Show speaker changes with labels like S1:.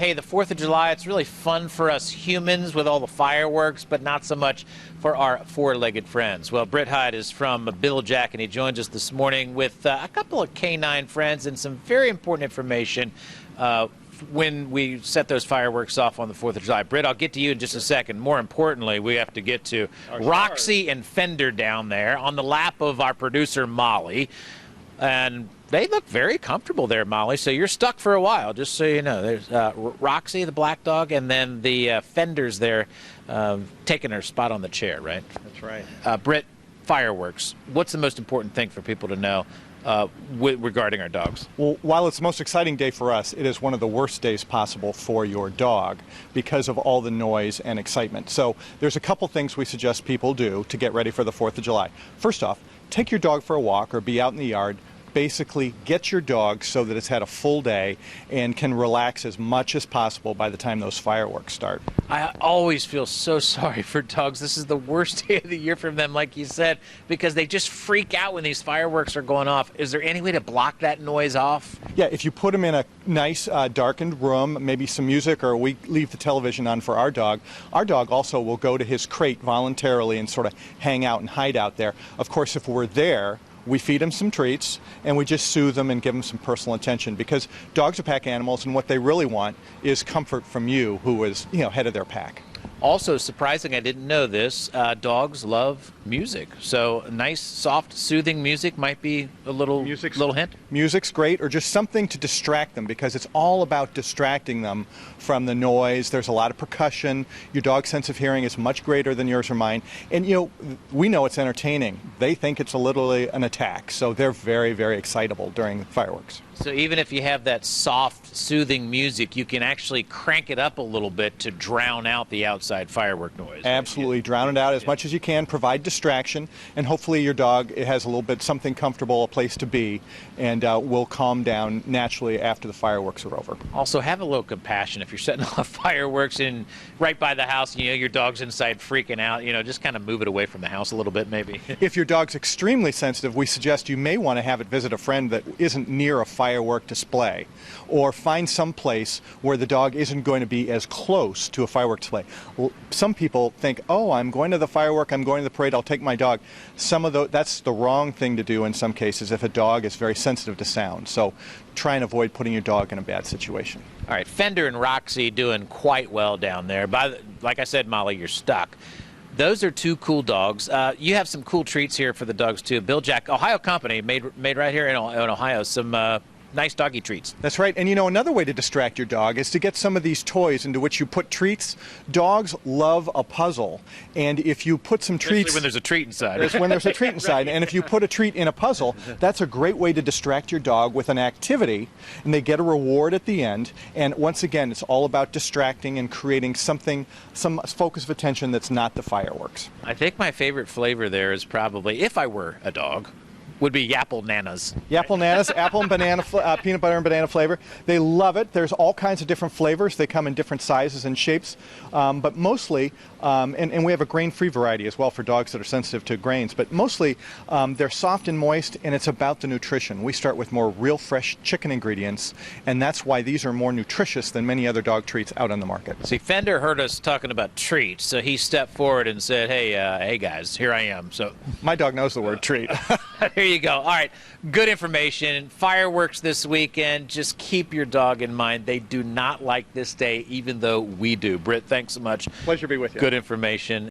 S1: Hey, the 4th of July, it's really fun for us humans with all the fireworks, but not so much for our four-legged friends. Well, Britt Hyde is from Jack, and he joins us this morning with a couple of canine friends and some very important information when we set those fireworks off on the 4th of July. Britt, I'll get to you in just a second. More importantly, we have to get to Roxy and Fender down there on the lap of our producer, Molly. And they look very comfortable there, Molly, so you're stuck for a while, just so you know. There's Roxy, the black dog, and then the Fender's there taking her spot on the chair, right?
S2: That's right.
S1: Britt, fireworks. What's the most important thing for people to know regarding our dogs?
S2: Well, while it's the most exciting day for us, it is one of the worst days possible for your dog because of all the noise and excitement. So there's a couple things we suggest people do to get ready for the 4th of July. First off, take your dog for a walk or be out in the yard. Basically, get your dog so that it's had a full day and can relax as much as possible by the time those fireworks start.
S1: I always feel so sorry for dogs. This is the worst day of the year for them, like you said, because they just freak out when these fireworks are going off. Is there any way to block that noise off?
S2: Yeah, if you put them in a nice darkened room, maybe some music, or we leave the television on for our dog also will go to his crate voluntarily and sort of hang out and hide out there. Of course, if we're there, we feed them some treats, and we just soothe them and give them some personal attention, because dogs are pack animals, and what they really want is comfort from you, who is, head of their pack.
S1: Also, surprising, I didn't know this, dogs love music. So nice, soft, soothing music might be a little hint.
S2: Music's great, or just something to distract them, because it's all about distracting them from the noise. There's a lot of percussion. Your dog's sense of hearing is much greater than yours or mine. And, we know it's entertaining. They think it's literally an attack, so they're very, very excitable during fireworks.
S1: So even if you have that soft, soothing music, you can actually crank it up a little bit to drown out the outside firework noise.
S2: Absolutely. Drown it out as much as you can. Provide distraction, and hopefully your dog has a little bit something comfortable, a place to be, and will calm down naturally after the fireworks are over.
S1: Also, have a little compassion. If you're setting off fireworks right by the house, your dog's inside freaking out, just kind of move it away from the house a little bit maybe.
S2: If your dog's extremely sensitive, we suggest you may want to have it visit a friend that isn't near a firework display, or find some place where the dog isn't going to be as close to a firework display. Some people think, oh, I'm going to the firework, I'm going to the parade, I'll take my dog. That's the wrong thing to do in some cases if a dog is very sensitive to sound. So try and avoid putting your dog in a bad situation.
S1: All right, Fender and Roxy doing quite well down there. Like I said, Molly, you're stuck. Those are two cool dogs. You have some cool treats here for the dogs too. Jack, Ohio company, made right here in Ohio. Some nice doggy treats.
S2: That's right. And another way to distract your dog is to get some of these toys into which you put treats. Dogs love a puzzle, and if you put some treats...
S1: Especially when there's a treat inside.
S2: When there's a treat inside. Right. And if you put a treat in a puzzle, that's a great way to distract your dog with an activity, and they get a reward at the end. And once again, it's all about distracting and creating some focus of attention that's not the fireworks.
S1: I think my favorite flavor there is probably, if I were a dog, would be Yapple Nanas.
S2: Yapple Nanas, apple and banana, peanut butter and banana flavor. They love it. There's all kinds of different flavors. They come in different sizes and shapes, but mostly, and we have a grain-free variety as well for dogs that are sensitive to grains, but mostly they're soft and moist, and it's about the nutrition. We start with more real fresh chicken ingredients, and that's why these are more nutritious than many other dog treats out on the market.
S1: See, Fender heard us talking about treats, so he stepped forward and said, hey guys, here I am. So
S2: my dog knows the word treat.
S1: Here you go. All right, good information. Fireworks this weekend. Just keep your dog in mind. They do not like this day, even though we do. Britt, thanks so much.
S2: Pleasure to be with you.
S1: Good information.